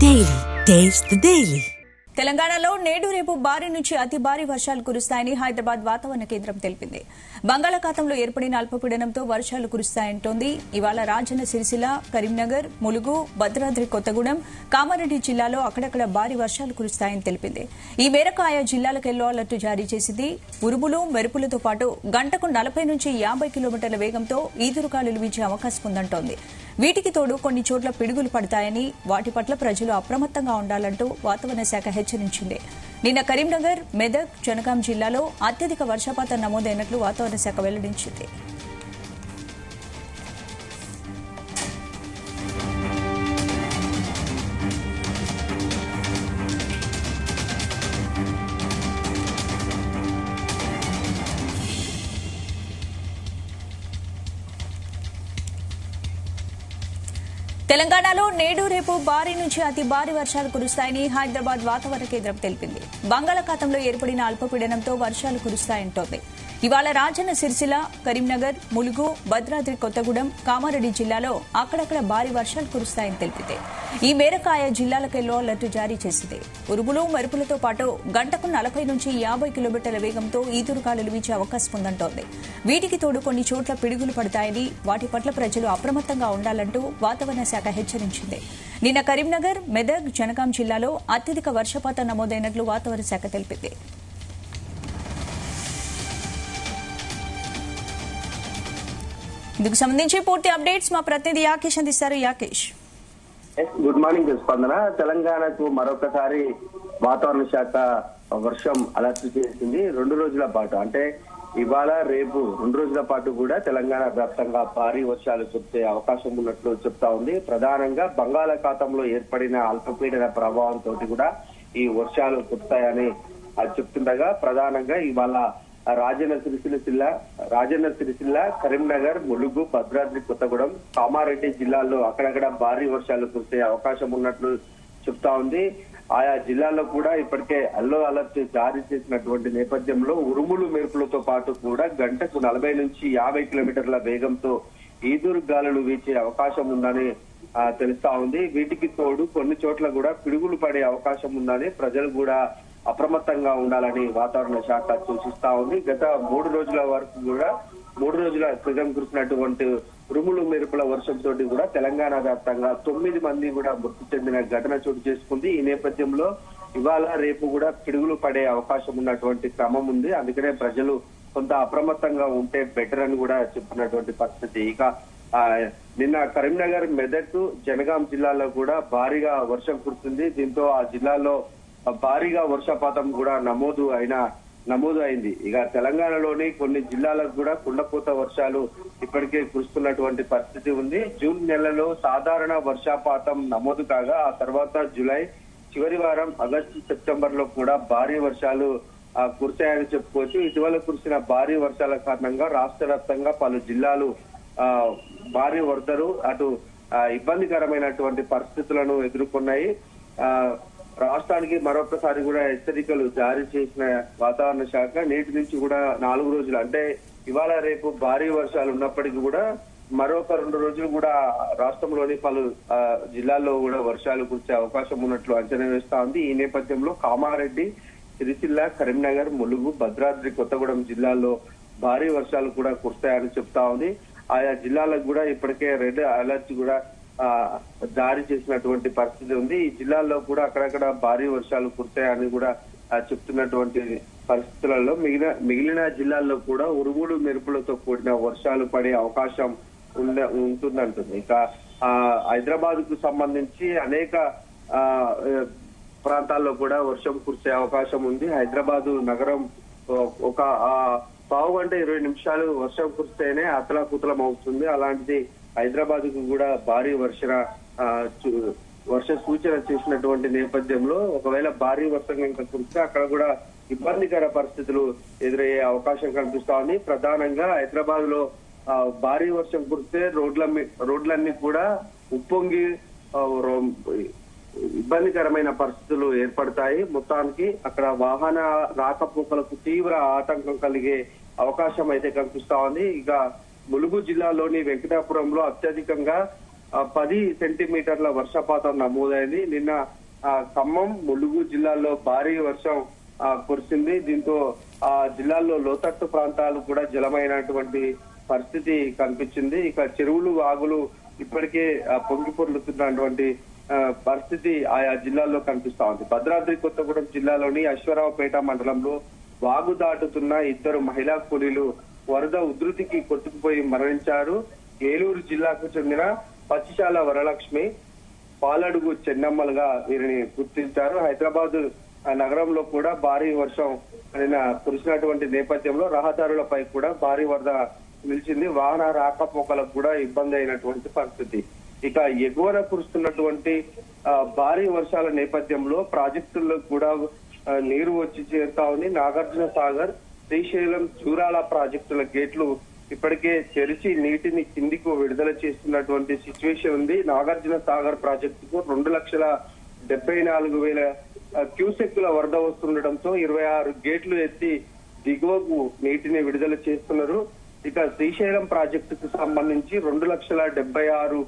Daily. Taste the Daily. తెలంగాణలో నేడు రేపు భారీ నుంచి అతి భారీ వర్షాలు కురుస్తాయని హైదరాబాద్ వాతావరణ కేంద్రం తెలిపింది. బంగాళాఖాతంలో ఏర్పడిన అల్పపీడనంతో వర్షాలు కురుస్తాయంటోంది. ఇవాళ రాజన్న సిరిసిల్ల, కరీంనగర్, ములుగు, భద్రాద్రి కొత్తగూడెం, కామారెడ్డి జిల్లాలో అక్కడక్కడ భారీ వర్షాలు కురుస్తాయని తెలిపింది. ఈ మేరకు ఆయా జిల్లాలకు ఎల్లో అలర్ట్ జారీ చేసింది. ఉరుములు, మెరుపులతో పాటు గంటకు 40 నుంచి 50 కిలోమీటర్ల వేగంతో ఈదురుగాలులు వీచే అవకాశం ఉందంటోంది. వీటికి తోడు కొన్ని చోట్ల పిడుగులు పడతాయని, వాటి పట్ల ప్రజలు అప్రమత్తంగా ఉండాలంటూ వాతావరణ శాఖ హెచ్చరించింది. నిన్న కరీంనగర్, మెదక్, జనగాం జిల్లాలో అత్యధిక వర్షపాతం నమోదైనట్లు వాతావరణ శాఖ వెల్లడించింది. తెలంగాణలో నేడు రేపు భారీ నుంచి అతి భారీ వర్షాలు కురుస్తాయని హైదరాబాద్ వాతావరణ కేంద్రం తెలిపింది. బంగాళాఖాతంలో ఏర్పడిన అల్పపీడనంతో వర్షాలు కురుస్తాయంటోంది. ఇవాళ రాజన్న సిరిసిల్ల, కరీంనగర్, ములుగు, భద్రాద్రి కొత్తగూడెం, కామారెడ్డి జిల్లాలో అక్కడక్కడ భారీ వర్షాలు కురుస్తాయని తెలిపింది. ఈ మేరకు ఆయా జిల్లాలకు ఎల్లో అలర్ట్ జారీ చేసింది. ఉరుములు, మెరుపులతో పాటు గంటకు 40 నుంచి 50 కిలోమీటర్ల వేగంతో ఈదురుగాలులు వీచే అవకాశం ఉందంటోంది. వీటికి తోడు కొన్ని చోట్ల పిడుగులు పడతాయని, వాటి పట్ల ప్రజలు అప్రమత్తంగా ఉండాలంటూ వాతావరణ శాఖ హెచ్చరించింది. నిన్న కరీంనగర్, మెదక్, జనగాం జిల్లాలో అత్యధిక వర్షపాతం నమోదైనట్లు వాతావరణ శాఖ తెలిపింది. ఇందుకు సంబంధించి పూర్తి అప్డేట్స్ మా ప్రతినిధి యాకేష్ అందిస్తారు. యాకేష్, గుడ్ మార్నింగ్ స్పందన. తెలంగాణకు మరొకసారి వాతావరణ శాఖ వర్షం అలర్ట్ చేసింది. 2 రోజుల పాటు, అంటే ఇవాళ రేపు 2 రోజుల పాటు కూడా తెలంగాణ వ్యాప్తంగా భారీ వర్షాలు కురిసే అవకాశం ఉన్నట్లు చెప్తా ఉంది. ప్రధానంగా బంగాళాఖాతంలో ఏర్పడిన అల్పపీడన ప్రభావంతో కూడా ఈ వర్షాలు కురుస్తాయని చెప్తుండగా, ప్రధానంగా ఇవాళ రాజన్న సిరిసిల్ల, కరీంనగర్, ములుగు, భద్రాద్రి కొత్తగూడెం, కామారెడ్డి జిల్లాల్లో అక్కడక్కడ భారీ వర్షాలు కురిసే అవకాశం ఉన్నట్లు చెప్తా ఉంది. ఆయా జిల్లాల్లో కూడా ఇప్పటికే ఎల్లో అలర్ట్ జారీ చేసినటువంటి నేపథ్యంలో ఉరుములు, మెరుపులతో పాటు కూడా గంటకు 40 నుంచి 50 కిలోమీటర్ల వేగంతో ఈదురు గాలులు వీచే అవకాశం ఉందని తెలుస్తా ఉంది. వీటికి తోడు కొన్ని చోట్ల కూడా పిడుగులు పడే అవకాశం ఉందని ప్రజలు కూడా అప్రమత్తంగా ఉండాలని వాతావరణ శాఖ సూచిస్తా ఉంది. గత 3 రోజుల వరకు కూడా 3 రోజుల క్రితం కురిసినటువంటి ఉరుములు, మెరుపుల వర్షంతో కూడా తెలంగాణ వ్యాప్తంగా 9 మంది కూడా మృతి చెందిన ఘటన చోటు చేసుకుంది. ఈ నేపథ్యంలో ఇవాళ రేపు కూడా పిడుగులు పడే అవకాశం ఉన్నటువంటి క్రమం ఉంది. అందుకనే ప్రజలు కొంత అప్రమత్తంగా ఉంటే బెటర్ అని కూడా చెప్తున్నటువంటి పరిస్థితి. ఇక నిన్న కరీంనగర్, మెదక్, జనగాం జిల్లాలో కూడా భారీగా వర్షం కురుస్తుంది. దీంతో ఆ జిల్లాలో భారీగా వర్షపాతం కూడా నమోదు అయింది. ఇక తెలంగాణలోని కొన్ని జిల్లాలకు కూడా కుండపోత వర్షాలు ఇప్పటికే కురుస్తున్నటువంటి పరిస్థితి ఉంది. జూన్ నెలలో సాధారణ వర్షపాతం నమోదు కాగా, ఆ తర్వాత జూలై చివరి వారం, ఆగస్టు, సెప్టెంబర్ లో కూడా భారీ వర్షాలు కురిశాయని చెప్పుకోవచ్చు. ఇటీవల కురిసిన భారీ వర్షాల కారణంగా రాష్ట్ర వ్యాప్తంగా పలు జిల్లాలు భారీ వరదలు, అటు ఇబ్బందికరమైనటువంటి పరిస్థితులను ఎదుర్కొన్నాయి. రాష్ట్రానికి మరొకసారి కూడా హెచ్చరికలు జారీ చేసిన వాతావరణ శాఖ నేటి నుంచి కూడా 4 రోజులు, అంటే ఇవాళ రేపు భారీ వర్షాలు ఉన్నప్పటికీ కూడా మరొక 2 రోజులు కూడా రాష్ట్రంలోని పలు జిల్లాల్లో కూడా వర్షాలు కురిసే అవకాశం ఉన్నట్లు అంచనా వేస్తా ఉంది. ఈ నేపథ్యంలో కామారెడ్డి, సిరిసిల్ల, కరీంనగర్, ములుగు, భద్రాద్రి కొత్తగూడెం జిల్లాల్లో భారీ వర్షాలు కూడా కురుస్తాయని చెప్తా ఉంది. ఆయా జిల్లాలకు కూడా ఇప్పటికే రెడ్ అలర్ట్ కూడా జారీ చేసినటువంటి పరిస్థితి ఉంది. ఈ జిల్లాల్లో కూడా అక్కడక్కడ భారీ వర్షాలు కురుస్తాయని కూడా చెప్తున్నటువంటి పరిస్థితులలో మిగిలిన జిల్లాల్లో కూడా ఉరుములు, మెరుపులతో కూడిన వర్షాలు పడే అవకాశం ఉంటుందంటుంది. ఇక హైదరాబాద్ కు సంబంధించి అనేక ప్రాంతాల్లో కూడా వర్షం కురిసే అవకాశం ఉంది. హైదరాబాద్ నగరం ఒక పావు గంట 20 నిమిషాలు వర్షం కురిస్తేనే అతలాకుతలం అవుతుంది. అలాంటిది హైదరాబాద్ కు కూడా భారీ వర్ష సూచన చేసినటువంటి నేపథ్యంలో ఒకవేళ భారీ వర్షం కనుక కురిస్తే అక్కడ కూడా ఇబ్బందికర పరిస్థితులు ఎదురయ్యే అవకాశం కనిపిస్తా ఉంది. ప్రధానంగా హైదరాబాద్ లో భారీ వర్షం కురిస్తే రోడ్లన్నీ కూడా ఉప్పొంగి ఇబ్బందికరమైన పరిస్థితులు ఏర్పడతాయి. మొత్తానికి అక్కడ వాహన రాకపోకలకు తీవ్ర ఆటంకం కలిగే అవకాశం అయితే కనిపిస్తా ఉంది. ఇక ములుగు జిల్లాలోని వెంకటాపురంలో అత్యధికంగా 10 సెంటీమీటర్ల వర్షపాతం నమోదైంది. నిన్న ఖమ్మం, ములుగు జిల్లాల్లో భారీ వర్షం కురిసింది. దీంతో ఆ జిల్లాల్లో లోతట్టు ప్రాంతాలు కూడా జలమైనటువంటి పరిస్థితి కనిపించింది. ఇక చెరువులు, వాగులు ఇప్పటికే పొంగి పొర్లుతున్నటువంటి పరిస్థితి ఆయా జిల్లాల్లో కనిపిస్తా ఉంది. భద్రాద్రి కొత్తగూడెం జిల్లాలోని అశ్వరావుపేట మండలంలో వాగు దాటుతున్న 2 మహిళా కూలీలు వరద ఉధృతికి కొట్టుకుపోయి మరణించారు. ఏలూరు జిల్లాకు చెందిన పచ్చిశాల వరలక్ష్మి, పాలడుగు చెన్నమ్మలుగా వీరిని గుర్తించారు. హైదరాబాద్ నగరంలో కూడా భారీ వర్షం నిన్న కురిసినటువంటి నేపథ్యంలో రహదారులపై కూడా భారీ వరద నిలిచింది. వాహన రాకపోకలకు కూడా ఇబ్బంది అయినటువంటి పరిస్థితి. ఇక ఎగువన కురుస్తున్నటువంటి భారీ వర్షాల నేపథ్యంలో ప్రాజెక్టుల్లో కూడా నీరు వచ్చి చేరుతా ఉంది. నాగార్జున సాగర్, శ్రీశైలం, జూరాల ప్రాజెక్టుల గేట్లు ఇప్పటికే తెరిచి నీటిని కిందికి విడుదల చేస్తున్నటువంటి సిచ్యువేషన్ ఉంది. నాగార్జున సాగర్ ప్రాజెక్టుకు 2,74,000 క్యూసెక్కుల వరద వస్తుండటంతో 26 గేట్లు ఎత్తి దిగువకు నీటిని విడుదల చేస్తున్నారు. ఇక శ్రీశైలం ప్రాజెక్టుకు సంబంధించి 2,76,000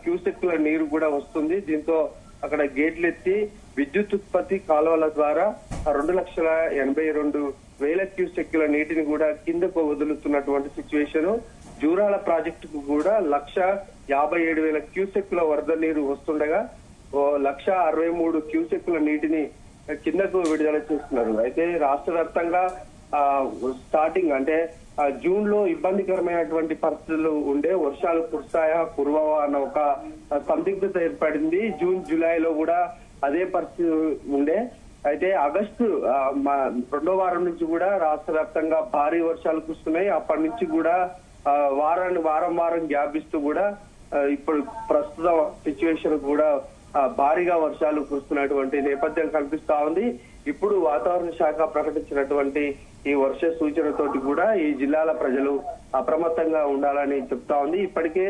క్యూసెక్కుల నీరు కూడా వస్తుంది. దీంతో అక్కడ గేట్లు ఎత్తి విద్యుత్ ఉత్పత్తి కాలువల ద్వారా 2,82,000 క్యూసెక్కుల నీటిని కూడా కిందకు వదులుతున్నటువంటి సిచ్యువేషన్. జూరాల ప్రాజెక్టుకు కూడా 1,57,000 క్యూసెక్కుల వరద నీరు వస్తుండగా 1,63,000 క్యూసెక్కుల నీటిని కిందకు విడుదల చేస్తున్నారు. అయితే రాష్ట్ర వ్యాప్తంగా స్టార్టింగ్ అంటే జూన్ లో ఇబ్బందికరమైనటువంటి పరిస్థితులు ఉండే, వర్షాలు కురుస్తాయా కురవవా అన్న ఒక సందిగ్ధత ఏర్పడింది. జూన్, జూలైలో కూడా అదే పరిస్థితి ఉండే. అయితే ఆగస్టు 2వ వారం నుంచి కూడా రాష్ట్ర వ్యాప్తంగా భారీ వర్షాలు కురుస్తున్నాయి. అప్పటి నుంచి కూడా వారం గ్యాప్ ఇస్తూ కూడా ఇప్పుడు ప్రస్తుత సిచ్యువేషన్ కూడా భారీగా వర్షాలు కురుస్తున్నటువంటి నేపథ్యం కనిపిస్తా ఉంది. ఇప్పుడు వాతావరణ శాఖ ప్రకటించినటువంటి ఈ వర్ష సూచనతోటి కూడా ఈ జిల్లాల ప్రజలు అప్రమత్తంగా ఉండాలని చెప్తా ఉంది. ఇప్పటికే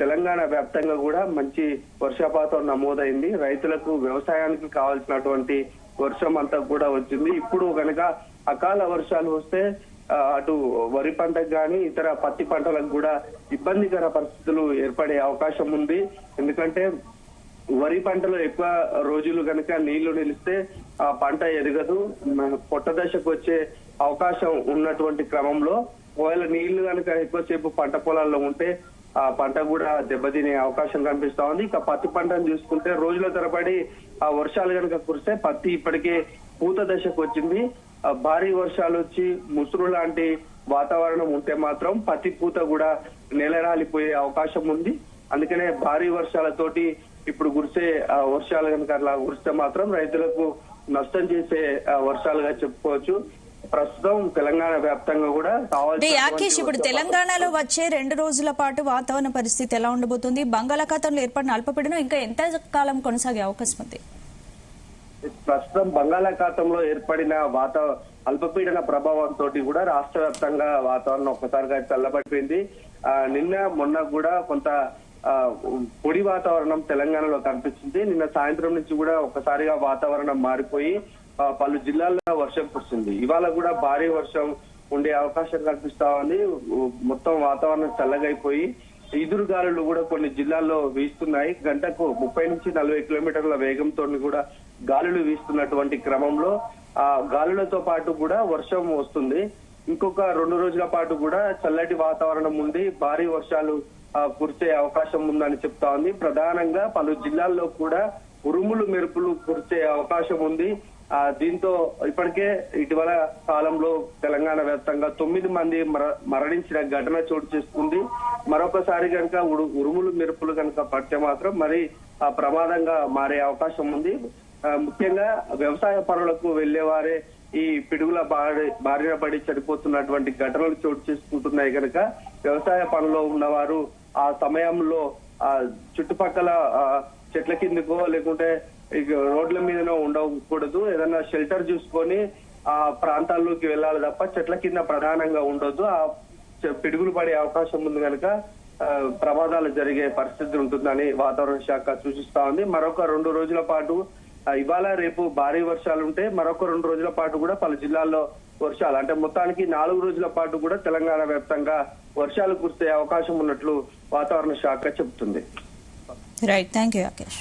తెలంగాణ వ్యాప్తంగా కూడా మంచి వర్షపాతం నమోదైంది. రైతులకు వ్యవసాయానికి కావాల్సినటువంటి వర్షం అంతా కూడా వచ్చింది. ఇప్పుడు కనుక అకాల వర్షాలు వస్తే అటు వరి పంటకు కానీ ఇతర పత్తి పంటలకు కూడా ఇబ్బందికర పరిస్థితులు ఏర్పడే అవకాశం ఉంది. ఎందుకంటే వరి పంటలో ఎక్కువ రోజులు కనుక నీళ్లు నిలిస్తే ఆ పంట ఎదగదు, పొట్ట దశకు వచ్చే అవకాశం ఉన్నటువంటి క్రమంలో ఒకవేళ నీళ్లు కనుక ఎక్కువసేపు పంట పొలాల్లో ఉంటే ఆ పంట కూడా దెబ్బతినే అవకాశం కనిపిస్తా ఉంది. ఇక పత్తి పంటను చూసుకుంటే రోజుల తరబడి ఆ వర్షాలు కనుక కురిస్తే పత్తి ఇప్పటికే పూత దశకు వచ్చింది. భారీ వర్షాలు వచ్చి ముసురు లాంటి వాతావరణం ఉంటే మాత్రం పత్తి పూత కూడా నెలరాలిపోయే అవకాశం ఉంది. అందుకనే భారీ వర్షాలతోటి ఇప్పుడు కురిసే వర్షాలు కనుక అలా కురిస్తే మాత్రం రైతులకు నష్టం చేసే వర్షాలుగా చెప్పుకోవచ్చు. ప్రస్తుతం తెలంగాణ వ్యాప్తంగా కూడా యాకేష్, ఇప్పుడు తెలంగాణలో వచ్చే 2 రోజుల పాటు వాతావరణ పరిస్థితి ఎలా ఉండబోతుంది? బంగాళాఖాతంలో ఏర్పడిన అల్పపీడనం ఇంకా ఎంత కాలం కొనసాగే అవకాశం ఉంది? ప్రస్తుతం బంగాళాఖాతంలో ఏర్పడిన అల్పపీడన ప్రభావంతో కూడా రాష్ట్ర వ్యాప్తంగా వాతావరణం ఒక్కసారిగా చల్లబడిపోయింది. నిన్న మొన్న కూడా కొంత పొడి వాతావరణం తెలంగాణలో కనిపించింది. నిన్న సాయంత్రం నుంచి కూడా ఒక్కసారిగా వాతావరణం మారిపోయి పలు జిల్లాల్లో వర్షం కురిసింది. ఇవాళ కూడా భారీ వర్షం ఉండే అవకాశం కనిపిస్తా ఉంది. మొత్తం వాతావరణం చల్లగైపోయి ఈదురుగాలులు కూడా కొన్ని జిల్లాల్లో వీస్తున్నాయి. గంటకు 30 నుంచి 40 కిలోమీటర్ల వేగంతో కూడా గాలులు వీస్తున్నటువంటి క్రమంలో ఆ గాలులతో పాటు కూడా వర్షం వస్తుంది. ఇంకొక 2 రోజుల పాటు కూడా చల్లటి వాతావరణం ఉండి భారీ వర్షాలు కురిసే అవకాశం ఉందని చెప్తా ఉంది. ప్రధానంగా పలు జిల్లాల్లో కూడా ఉరుములు మెరుపులు కురిసే అవకాశం ఉంది. దీంతో ఇప్పటికే ఇటీవల కాలంలో తెలంగాణ వ్యాప్తంగా 9 మంది మరణించిన ఘటన చోటు చేసుకుంది. మరొకసారి కనుక ఉరుములు మెరుపులు కనుక పడితే మాత్రం మరి ప్రమాదంగా మారే అవకాశం ఉంది. ముఖ్యంగా వ్యవసాయ పనులకు వెళ్లేవారే ఈ పిడుగుల బారిన పడి చనిపోతున్నటువంటి ఘటనలు చోటు చేసుకుంటున్నాయి కనుక వ్యవసాయ పనుల్లో ఉన్నవారు ఆ సమయంలో చుట్టుపక్కల చెట్ల కిందకో లేకుంటే రోడ్ల మీదనో ఉండకూడదు. ఏదైనా షెల్టర్ చూసుకొని ఆ ప్రాంతాల్లోకి వెళ్ళాలి తప్ప చెట్ల కింద ప్రధానంగా ఉండొద్దు. ఆ పిడుగులు పడే అవకాశం ఉంది కనుక ప్రమాదాలు జరిగే పరిస్థితి ఉంటుందని వాతావరణ శాఖ సూచిస్తా ఉంది. మరొక 2 రోజుల పాటు ఇవాళ రేపు భారీ వర్షాలు ఉంటే మరొక 2 రోజుల పాటు కూడా పలు జిల్లాల్లో వర్షాలు, అంటే మొత్తానికి 4 రోజుల పాటు కూడా తెలంగాణ వ్యాప్తంగా వర్షాలు కురిసే అవకాశం ఉన్నట్లు వాతావరణ శాఖ చెబుతుంది. Right, thank you Rakesh.